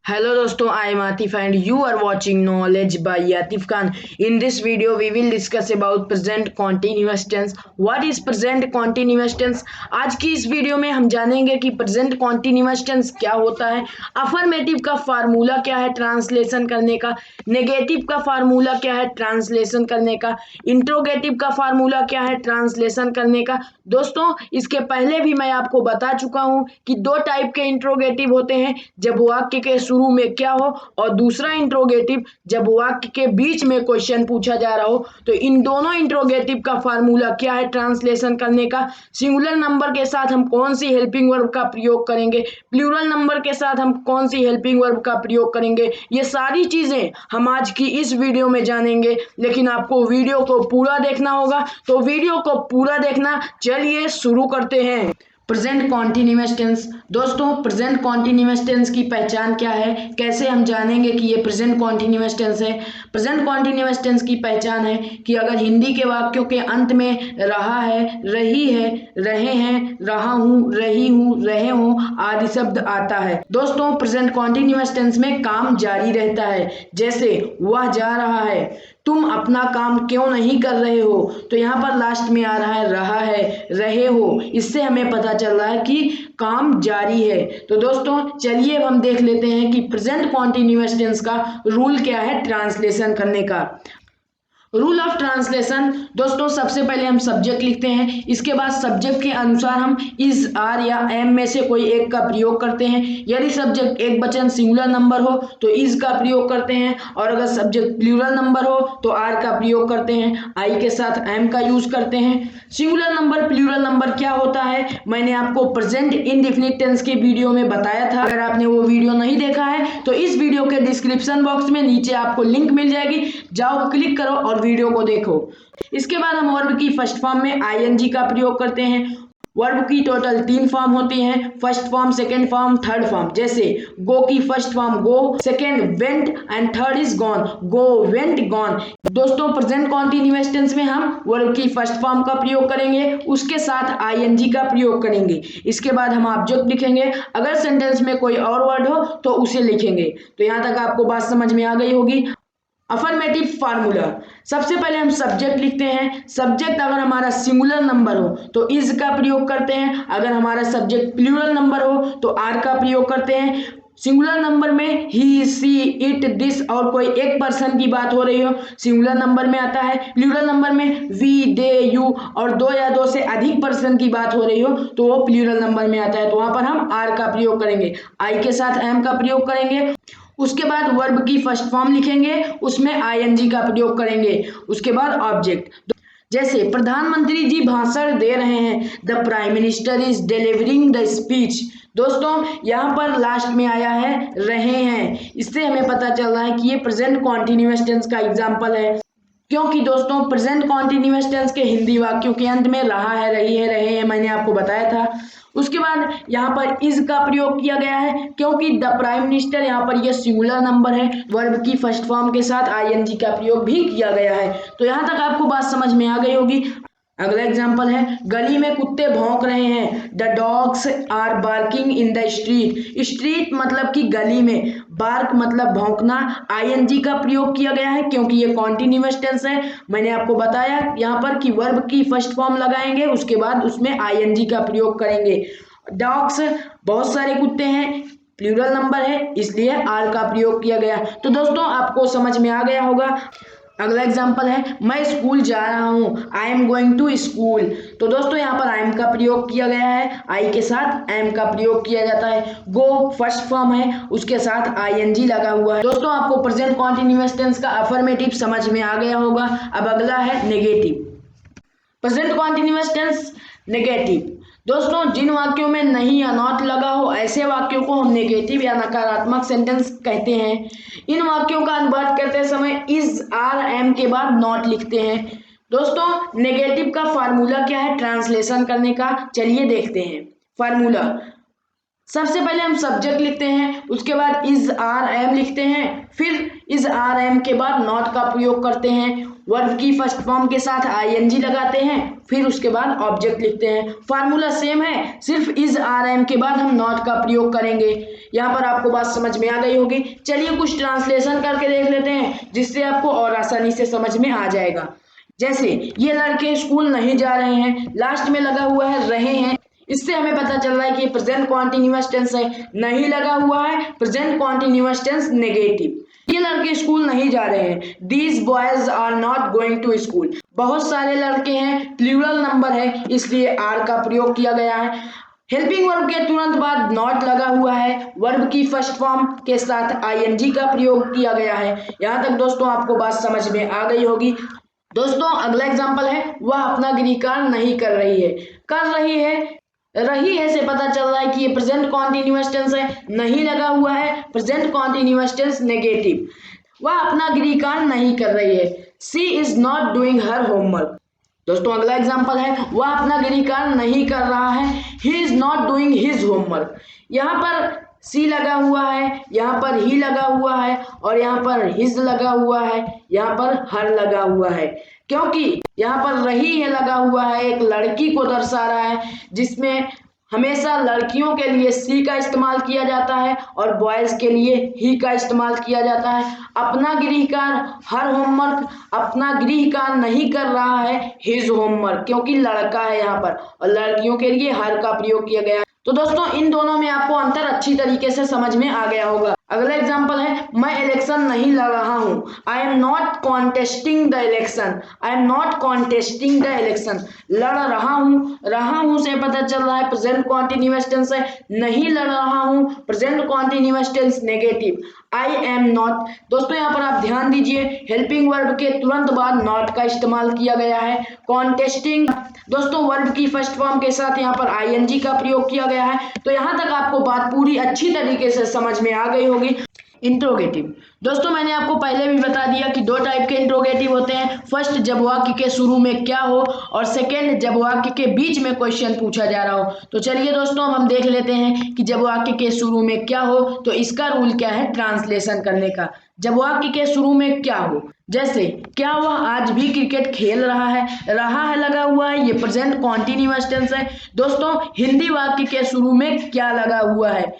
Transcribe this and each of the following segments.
Hello दोस्तों, I am Atif and you are watching Knowledge by Atif Khan. In this video, we will discuss about present continuous tense. What is present continuous tense? आज की इस video में हम जानेंगे कि present continuous tense क्या होता है, अफर्मेटिव का फार्मूला क्या है ट्रांसलेशन करने का, नेगेटिव का फार्मूला क्या है ट्रांसलेशन करने का, इंट्रोगेटिव का फार्मूला क्या है ट्रांसलेशन करने का। दोस्तों, इसके पहले भी मैं आपको बता चुका हूं कि दो टाइप के इंट्रोगेटिव होते हैं, जब वाक्य के शुरू में क्या हो, और दूसरा इंट्रोगेटिव जब वाक्य के बीच में क्वेश्चन पूछा जा रहा हो। तो इन दोनों इंट्रोगेटिव का फार्मूला क्या है ट्रांसलेशन करने का, सिंगुलर नंबर के साथ हम कौन सी हेल्पिंग वर्ब का प्रयोग करेंगे, प्लूरल नंबर के साथ हम कौन सी हेल्पिंग वर्ब का प्रयोग करेंगे, ये सारी चीजें हम आज की इस वीडियो में जानेंगे। लेकिन आपको वीडियो को पूरा देखना होगा, तो वीडियो को पूरा देखना। चलिए शुरू करते हैं। Present continuous tense. दोस्तों, प्रेजेंट कॉन्टिन्यूअस टेंस की पहचान क्या है, कैसे हम जानेंगे कि ये प्रेजेंट कॉन्टिन्यूअस टेंस है। प्रेजेंट कॉन्टिन्यूअस टेंस की पहचान है कि अगर हिंदी के वाक्यों के अंत में रहा है, रही है, रहे हैं, रहा हूँ, रही हूँ, रहे हो आदि शब्द आता है। दोस्तों, प्रेजेंट कॉन्टिन्यूअस टेंस में काम जारी रहता है। जैसे वह जा रहा है, तुम अपना काम क्यों नहीं कर रहे हो, तो यहाँ पर लास्ट में आ रहा है, रहे हो। इससे हमें पता चल रहा है कि काम जारी है। तो दोस्तों, चलिए अब हम देख लेते हैं कि प्रेजेंट कॉन्टिन्यूअस टेंस का रूल क्या है ट्रांसलेशन करने का। Rule of translation. दोस्तों, सबसे पहले हम सब्जेक्ट लिखते हैं, इसके बाद सब्जेक्ट के अनुसार हम इज, आर या एम में से कोई एक का प्रयोग करते हैं। यदि सब्जेक्ट एक वचन सिंगुलर नंबर हो तो इज का प्रयोग करते हैं, और अगर सब्जेक्ट प्लूरल नंबर हो तो आर का प्रयोग करते हैं। आई के साथ एम का यूज करते हैं। सिंगुलर नंबर, प्लूरल नंबर क्या होता है मैंने आपको प्रेजेंट इंडेफिनिट टेंस के वीडियो में बताया था। अगर आपने वो वीडियो नहीं देखा है तो इस वीडियो के डिस्क्रिप्शन बॉक्स में नीचे आपको लिंक मिल जाएगी, जाओ क्लिक करो और वीडियो को देखो। इसके बाद हम वर्ब की फर्स्ट फॉर्म में आईएनजी का प्रयोग करते हैं। वर्ब की टोटल 3 फॉर्म होती हैं, first form, second form, third form. जैसे गो की first form go, second went and third is gone, go, went, gone. दोस्तों, प्रेजेंट कॉन्टिन्यूअस टेंस में हम वर्ब की फर्स्ट फॉर्म का प्रयोग करेंगे, उसके साथ आईएनजी का प्रयोग करेंगे। इसके बाद हम ऑब्जेक्ट लिखेंगे, अगर सेंटेंस में कोई और वर्ड हो तो उसे लिखेंगे। तो यहाँ तक आपको बात समझ में आ गई होगी। Affirmative formula. सबसे पहले हम सब्जेक्ट लिखते हैं। सब्जेक्ट अगर हमारा सिंगुलर नंबर हो तो इज का प्रयोग करते हैं, अगर हमारा सब्जेक्ट प्लूरल नंबर हो तो आर का प्रयोग करते हैं। सिंगुलर नंबर में ही, सी, इट, दिस और कोई एक पर्सन की बात हो रही हो, सिंगुलर नंबर में आता है। प्लूरल नंबर में वी, दे, यू और दो या दो से अधिक पर्सन की बात हो रही हो तो वो प्लूरल नंबर में आता है, तो वहां पर हम आर का प्रयोग करेंगे। आई के साथ एम का प्रयोग करेंगे। उसके बाद वर्ब की फर्स्ट फॉर्म लिखेंगे, उसमें आईएनजी का प्रयोग करेंगे। उसके बाद ऑब्जेक्ट। जैसे प्रधानमंत्री जी भाषण दे रहे हैं, the prime minister is delivering the speech. दोस्तों, यहाँ पर लास्ट में आया है रहे हैं, इससे हमें पता चल रहा है कि ये प्रेजेंट कॉन्टिन्यूअस टेंस का एग्जाम्पल है। क्योंकि दोस्तों, प्रेजेंट कॉन्टिन्यूअस टेंस के हिंदी वाक्यों के अंत में रहा है, रही है, रहे हैं मैंने आपको बताया था। उसके बाद यहाँ पर इज का प्रयोग किया गया है, क्योंकि द प्राइम मिनिस्टर यहाँ पर यह सिंगुलर नंबर है। वर्ब की फर्स्ट फॉर्म के साथ आईएनजी का प्रयोग भी किया गया है। तो यहाँ तक आपको बात समझ में आ गई होगी। अगला एग्जाम्पल है, गली में कुत्ते भौंक रहे हैं, the dogs are barking in the street. Street मतलब कि गली में, बार्क मतलब भौंकना। आईएनजी का प्रयोग किया गया है क्योंकि ये कॉन्टिन्यूअस टेंस है। मैंने आपको बताया यहाँ पर कि वर्ब की फर्स्ट फॉर्म लगाएंगे, उसके बाद उसमें आईएनजी का प्रयोग करेंगे। डॉग्स बहुत सारे कुत्ते हैं, प्लूरल नंबर है, इसलिए आर का प्रयोग किया गया। तो दोस्तों, आपको समझ में आ गया होगा। अगला एग्जाम्पल है, मैं स्कूल जा रहा हूँ, I am going to school. तो दोस्तों, यहाँ पर आई एम का प्रयोग किया गया है, आई के साथ एम का प्रयोग किया जाता है। गो फर्स्ट फॉर्म है, उसके साथ आईएनजी लगा हुआ है। दोस्तों, आपको प्रेजेंट कॉन्टिन्यूअस टेंस का अफर्मेटिव समझ में आ गया होगा। अब अगला है negative. Present continuous tense negative. दोस्तों, जिन वाक्यों में नहीं या नॉट लगा हो ऐसे वाक्यों को हम नेगेटिव या नकारात्मक सेंटेंस कहते हैं। इन वाक्यों का अनुवाद करते समय इज, आर, एम के बाद नॉट लिखते हैं। दोस्तों, नेगेटिव का फार्मूला क्या है ट्रांसलेशन करने का, चलिए देखते हैं। फार्मूला, सबसे पहले हम सब्जेक्ट लिखते हैं, उसके बाद इज, आर, एम लिखते हैं, फिर इज, आर, एम के बाद नॉट का प्रयोग करते हैं। वर्ब की फर्स्ट फॉर्म के साथ आईएनजी लगाते हैं, फिर उसके बाद ऑब्जेक्ट लिखते हैं। फार्मूला सेम है, सिर्फ इज आर एम के बाद हम नॉट का प्रयोग करेंगे। यहाँ पर आपको बात समझ में आ गई होगी। चलिए कुछ ट्रांसलेशन करके देख लेते हैं, जिससे आपको और आसानी से समझ में आ जाएगा। जैसे ये लड़के स्कूल नहीं जा रहे हैं, लास्ट में लगा हुआ है रहे हैं, इससे हमें पता चल रहा है कि प्रेजेंट कॉन्टिन्यूअस टेंस है। नहीं लगा हुआ है, प्रेजेंट कॉन्टिन्यूअस टेंस नेगेटिव। ये लड़के स्कूल नहीं जा रहे हैं, these boys are not going to school. बहुत सारे लड़के हैं, प्लूरल नंबर है, इसलिए आर का प्रयोग किया गया है। हेल्पिंग वर्ब के तुरंत बाद नॉट लगा हुआ है, वर्ब की फर्स्ट फॉर्म के साथ आईएनजी का प्रयोग किया गया है। यहाँ तक दोस्तों आपको बात समझ में आ गई होगी। दोस्तों अगला एग्जाम्पल है, वह अपना गृह कार्य नहीं कर रही है। कर रही है से पता चल रहा है कि ये प्रेजेंट कॉन्टिन्यूअस टेंस है। नहीं लगा हुआ है, प्रेजेंट कॉन्टिन्यूअस टेंस नेगेटिव। वह अपना गृह कार्य नहीं कर रही है, she is not doing her homework. दोस्तों अगला एग्जाम्पल है, वह अपना गृह कार्य नहीं कर रहा है, he is not doing his homework. यहाँ पर सी लगा हुआ है, यहाँ पर ही लगा हुआ है, और यहाँ पर हिज लगा हुआ है, यहाँ पर हर लगा हुआ है। क्योंकि यहाँ पर रही है लगा हुआ है, एक लड़की को दर्शा रहा है, जिसमें हमेशा लड़कियों के लिए सी का इस्तेमाल किया जाता है और बॉयज के लिए ही का इस्तेमाल किया जाता है। अपना गृह कार्य हर होमवर्क, अपना गृह कार्य नहीं कर रहा है हिज होमवर्क, क्योंकि लड़का है यहाँ पर, और लड़कियों के लिए हर का प्रयोग किया गया है। तो दोस्तों इन दोनों में आपको अंतर अच्छी तरीके से समझ में आ गया होगा। अगला एग्जाम्पल है, मैं इलेक्शन नहीं लड़ रहा हूँ, I am not contesting the election. I am not contesting the election. रहा हूँ से पता चल रहा है प्रेजेंट कॉन्टिन्यूअस टेंस है। नहीं लड़ रहा हूँ, present continuous tense negative. I am not. दोस्तों यहाँ पर आप ध्यान दीजिए, हेल्पिंग वर्ब के तुरंत बाद नॉट का इस्तेमाल किया गया है। कॉन्टेस्टिंग दोस्तों वर्ब की फर्स्ट फॉर्म के साथ यहाँ पर आईएनजी का प्रयोग किया गया है। तो यहाँ तक आपको बात पूरी अच्छी तरीके से समझ में आ गई होगी। इंट्रोगेटिव दोस्तों मैंने आपको पहले भी बता दिया कि दो टाइप के इंट्रोगेटिव होते हैं। फर्स्ट, जब वाक्य के शुरू में क्या हो, और सेकंड, जब वाक्य के बीच में क्वेश्चन पूछा जा रहा हो। तो चलिए दोस्तों हम देख लेते हैं कि जब वाक्य के शुरू में क्या हो तो इसका रूल क्या है ट्रांसलेशन करने का। जब वाक्य के शुरू में क्या हो, जैसे क्या वह आज भी क्रिकेट खेल रहा है लगा हुआ है, ये प्रेजेंट कॉन्टिन्यूअस टेंस है। दोस्तों हिंदी वाक्य के शुरू में क्या लगा हुआ है,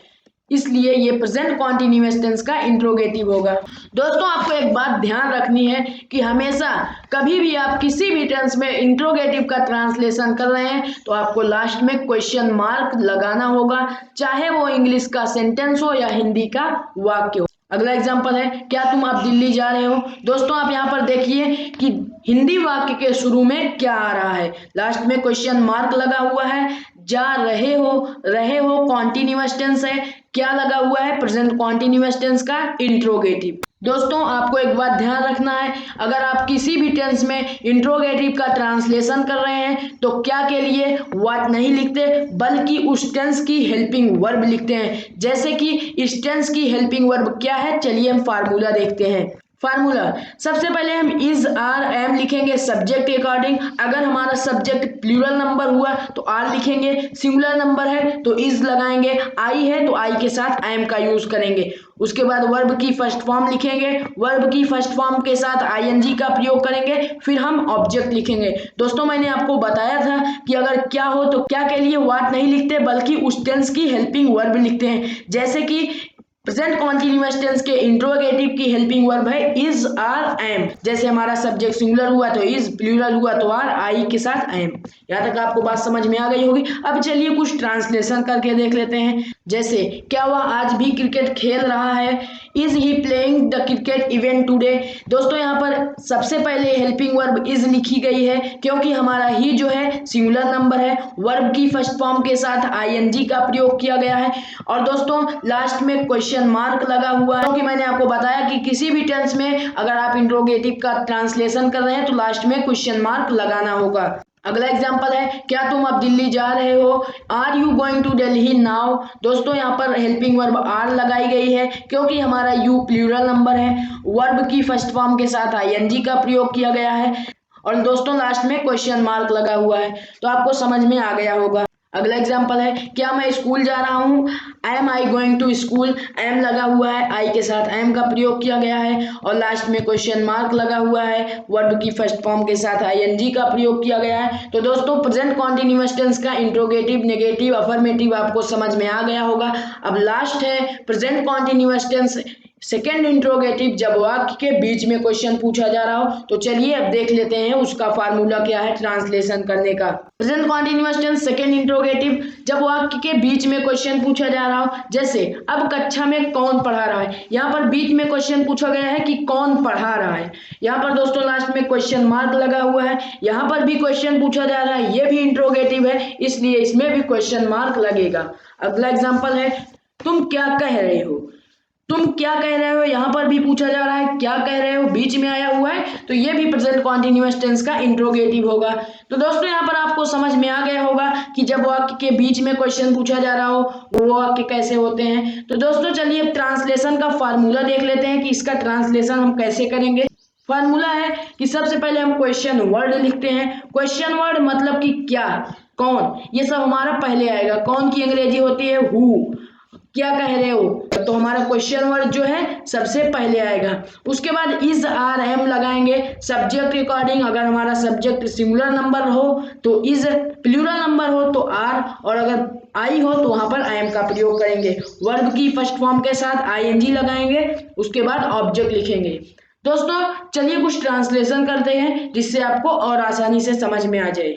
इसलिए ये प्रेजेंट कॉन्टिन्यूअस टेंस का इंट्रोगेटिव होगा। दोस्तों आपको एक बात ध्यान रखनी है कि हमेशा कभी भी आप किसी भी टेंस में इंट्रोगेटिव का ट्रांसलेशन कर रहे हैं तो आपको लास्ट में क्वेश्चन मार्क लगाना होगा, चाहे वो इंग्लिश का सेंटेंस हो या हिंदी का वाक्य हो। अगला एग्जांपल है, क्या तुम अब दिल्ली जा रहे हो। दोस्तों आप यहाँ पर देखिए कि हिंदी वाक्य के शुरू में क्या आ रहा है, लास्ट में क्वेश्चन मार्क लगा हुआ है। जा रहे हो कॉन्टिन्यूअस टेंस है, क्या लगा हुआ है प्रेजेंट कॉन्टिन्यूअस टेंस का इंट्रोगेटिव। दोस्तों आपको एक बात ध्यान रखना है, अगर आप किसी भी टेंस में इंट्रोगेटिव का ट्रांसलेशन कर रहे हैं तो क्या के लिए व्हाट नहीं लिखते, बल्कि उस टेंस की हेल्पिंग वर्ब लिखते हैं। जैसे कि इस टेंस की हेल्पिंग वर्ब क्या है, चलिए हम फार्मूला देखते हैं। फार्मूला, सबसे पहले हम इज आर एम लिखेंगे सब्जेक्ट के अकॉर्डिंग। अगर हमारा सब्जेक्ट प्लूरल नंबर हुआ तो आर लिखेंगे, सिंगुलर नंबर है तो इज लगाएंगे, आई है तो आई के साथ एम का यूज करेंगे। उसके बाद वर्ब की फर्स्ट फॉर्म लिखेंगे, वर्ब की फर्स्ट फॉर्म के साथ आईएनजी का प्रयोग करेंगे, फिर हम ऑब्जेक्ट लिखेंगे। दोस्तों मैंने आपको बताया था कि अगर क्या हो तो क्या के लिए व्हाट नहीं लिखते, बल्कि उस टेंस की हेल्पिंग वर्ब लिखते हैं। जैसे कि प्रेजेंट कॉन्टिन्यूअस टेंस के इंट्रोगेटिव की हेल्पिंग वर्ब है इज आर एम। जैसे हमारा सब्जेक्ट सिंगुलर हुआ तो इज, प्लूरल हुआ तो आर, आई के साथ एम। यहाँ तक आपको बात समझ में आ गई होगी। अब चलिए कुछ ट्रांसलेशन करके देख लेते हैं। जैसे क्या वह आज भी क्रिकेट खेल रहा है, is he playing the cricket event today. दोस्तों यहाँ पर सबसे पहले हेल्पिंग वर्ब इज लिखी गई है, क्योंकि हमारा ही जो है सिंगुलर नंबर है। वर्ब की फर्स्ट फॉर्म के साथ आईएनजी का प्रयोग किया गया है, और दोस्तों लास्ट में क्वेश्चन मार्क लगा हुआ है, क्योंकि मैंने आपको बताया कि किसी भी टेंस में अगर आप इंट्रोगेटिव का ट्रांसलेशन कर रहे हैं तो लास्ट में क्वेश्चन मार्क लगाना होगा। अगला एग्जाम्पल है, क्या तुम अब दिल्ली जा रहे हो, are you going to Delhi now. दोस्तों यहाँ पर हेल्पिंग वर्ब आर लगाई गई है, क्योंकि हमारा यू प्लूरल नंबर है। वर्ब की फर्स्ट फॉर्म के साथ आईएनजी का प्रयोग किया गया है, और दोस्तों लास्ट में क्वेश्चन मार्क लगा हुआ है। तो आपको समझ में आ गया होगा। अगला एग्जाम्पल है, क्या मैं स्कूल जा रहा हूँ, am I going to school. Am लगा हुआ है, आई के साथ एम का प्रयोग किया गया है और लास्ट में क्वेश्चन मार्क लगा हुआ है, वर्ब की फर्स्ट फॉर्म के साथ आईएनजी का प्रयोग किया गया है। तो दोस्तों प्रेजेंट कॉन्टिन्यूअस टेंस का इंट्रोगेटिव, नेगेटिव, अफर्मेटिव आपको समझ में आ गया होगा। अब लास्ट है present continuous tense second interrogative, जब वाक्य के बीच में क्वेश्चन पूछा जा रहा हो। तो चलिए अब देख लेते हैं उसका फार्मूला क्या है ट्रांसलेशन करने का। Present continuous tense second interrogative, जब वाक्य के बीच में क्वेश्चन पूछा जा रहा हो, जैसे अब कक्षा में कौन पढ़ा रहा है, यहाँ पर बीच में क्वेश्चन पूछा गया है कि कौन पढ़ा रहा है। यहाँ पर दोस्तों लास्ट में क्वेश्चन मार्क लगा हुआ है, यहाँ पर भी क्वेश्चन पूछा जा रहा है, ये भी इंट्रोगेटिव है, इसलिए इसमें भी क्वेश्चन मार्क लगेगा। अगला एग्जाम्पल है, तुम क्या कह रहे हो। तुम क्या कह रहे हो, यहाँ पर भी पूछा जा रहा है, क्या कह रहे हो बीच में आया हुआ है, तो ये भी प्रेजेंट कॉन्टिन्यूअस टेंस का इंट्रोगेटिव होगा। तो दोस्तों यहाँ पर आपको समझ में आ गया होगा कि जब वाक्य के बीच में क्वेश्चन पूछा जा रहा हो वो वाक्य कैसे होते हैं। तो दोस्तों चलिए अब ट्रांसलेशन का फार्मूला देख लेते हैं कि इसका ट्रांसलेशन हम कैसे करेंगे। फार्मूला है कि सबसे पहले हम क्वेश्चन वर्ड लिखते हैं। क्वेश्चन वर्ड मतलब कि क्या, कौन, ये सब हमारा पहले आएगा। कौन की अंग्रेजी होती है हु, क्या कह रहे हो, तो हमारा क्वेश्चन वर्ड जो है सबसे पहले आएगा। उसके बाद इज आर एम लगाएंगे सब्जेक्ट रिकॉर्डिंग, अगर हमारा सब्जेक्ट सिंगुलर नंबर हो तो इज, प्लूरल नंबर हो तो आर, और अगर आई हो तो वहां पर आई एम का प्रयोग करेंगे। वर्ब की फर्स्ट फॉर्म के साथ आईएनजी लगाएंगे, उसके बाद ऑब्जेक्ट लिखेंगे। दोस्तों चलिए कुछ ट्रांसलेशन करते हैं जिससे आपको और आसानी से समझ में आ जाए।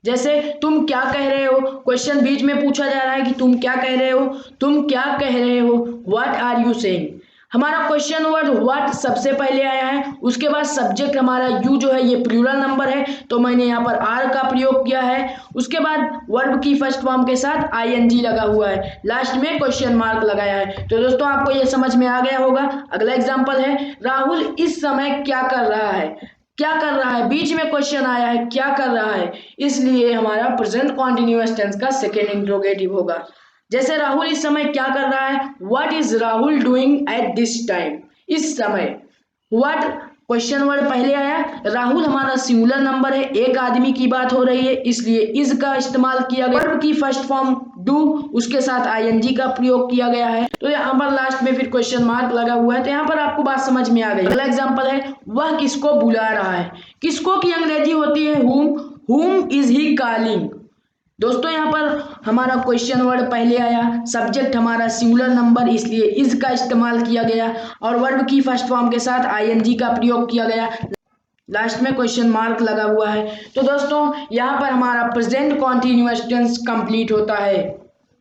जैसे तुम क्या कह रहे हो, क्वेश्चन बीच में पूछा जा रहा है कि तुम क्या कह रहे हो, तुम क्या कह रहे हो, व्हाट आर यू सेइंग। हमारा क्वेश्चन वर्ड व्हाट सबसे पहले आया है, उसके बाद सब्जेक्ट हमारा यू जो है ये प्लूरल नंबर है तो मैंने यहाँ पर आर का प्रयोग किया है। उसके बाद वर्ब की फर्स्ट फॉर्म के साथ आईएनजी लगा हुआ है, लास्ट में क्वेश्चन मार्क लगाया है। तो दोस्तों आपको ये समझ में आ गया होगा। अगला एग्जाम्पल है, राहुल इस समय क्या कर रहा है। क्या कर रहा है, बीच में क्वेश्चन आया है क्या कर रहा है, इसलिए हमारा प्रेजेंट कॉन्टिन्यूअस टेंस का सेकेंड इंट्रोगेटिव होगा। जैसे राहुल इस समय क्या कर रहा है, what is Rahul doing at this time. इस समय व्हाट क्वेश्चन वर्ड पहले आया, राहुल हमारा सिंगुलर नंबर है, एक आदमी की बात हो रही है, इसलिए इज का इस्तेमाल किया गया। वर्ब की फर्स्ट फॉर्म डू, उसके साथ आईएनजी का प्रयोग किया गया है, तो यहाँ पर लास्ट में फिर क्वेश्चन मार्क लगा हुआ है। तो यहाँ पर आपको बात समझ में आ गई। अगला एग्जांपल है, वह किसको बुला रहा है। किसको की अंग्रेजी होती है whom इज ही कॉलिंग। दोस्तों यहाँ पर हमारा क्वेश्चन वर्ड पहले आया, सब्जेक्ट हमारा सिंगुलर नंबर इसलिए इज का इस्तेमाल किया गया, और वर्ब की फर्स्ट फॉर्म के साथ आईएनजी का प्रयोग किया गया, लास्ट में क्वेश्चन मार्क लगा हुआ है। तो दोस्तों यहाँ पर हमारा प्रेजेंट कॉन्टिन्यूअस टेंस कंप्लीट होता है।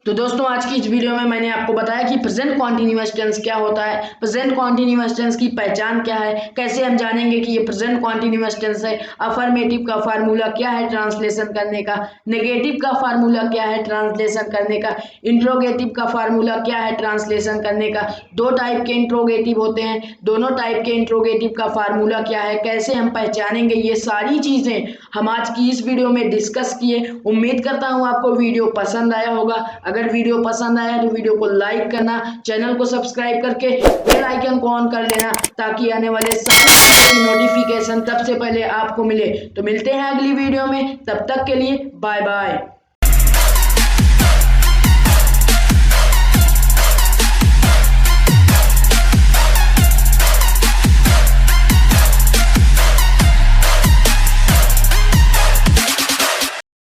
तो दोस्तों आज की इस वीडियो में मैंने आपको बताया कि प्रेजेंट कॉन्टिन्यूअस टेंस क्या होता है, प्रेजेंट कॉन्टिन्यूअस टेंस की पहचान क्या है, कैसे हम जानेंगे कि ये प्रेजेंट कॉन्टिन्यूअस टेंस है, अफर्मेटिव का फार्मूला क्या है ट्रांसलेशन करने का, नेगेटिव का फार्मूला क्या है ट्रांसलेशन करने का, इंट्रोगेटिव का फार्मूला क्या है ट्रांसलेशन करने का। दो टाइप के इंट्रोगेटिव होते हैं, दोनों टाइप के इंट्रोगेटिव का फार्मूला क्या है, कैसे हम पहचानेंगे, ये सारी चीजें हम आज की इस वीडियो में डिस्कस किए। उम्मीद करता हूँ आपको वीडियो पसंद आया होगा। अगर वीडियो पसंद आया तो वीडियो को लाइक करना, चैनल को सब्सक्राइब करके बेल आइकन को ऑन कर लेना ताकि आने वाले सारे नोटिफिकेशन सबसे पहले आपको मिले। तो मिलते हैं अगली वीडियो में, तब तक के लिए बाय बाय।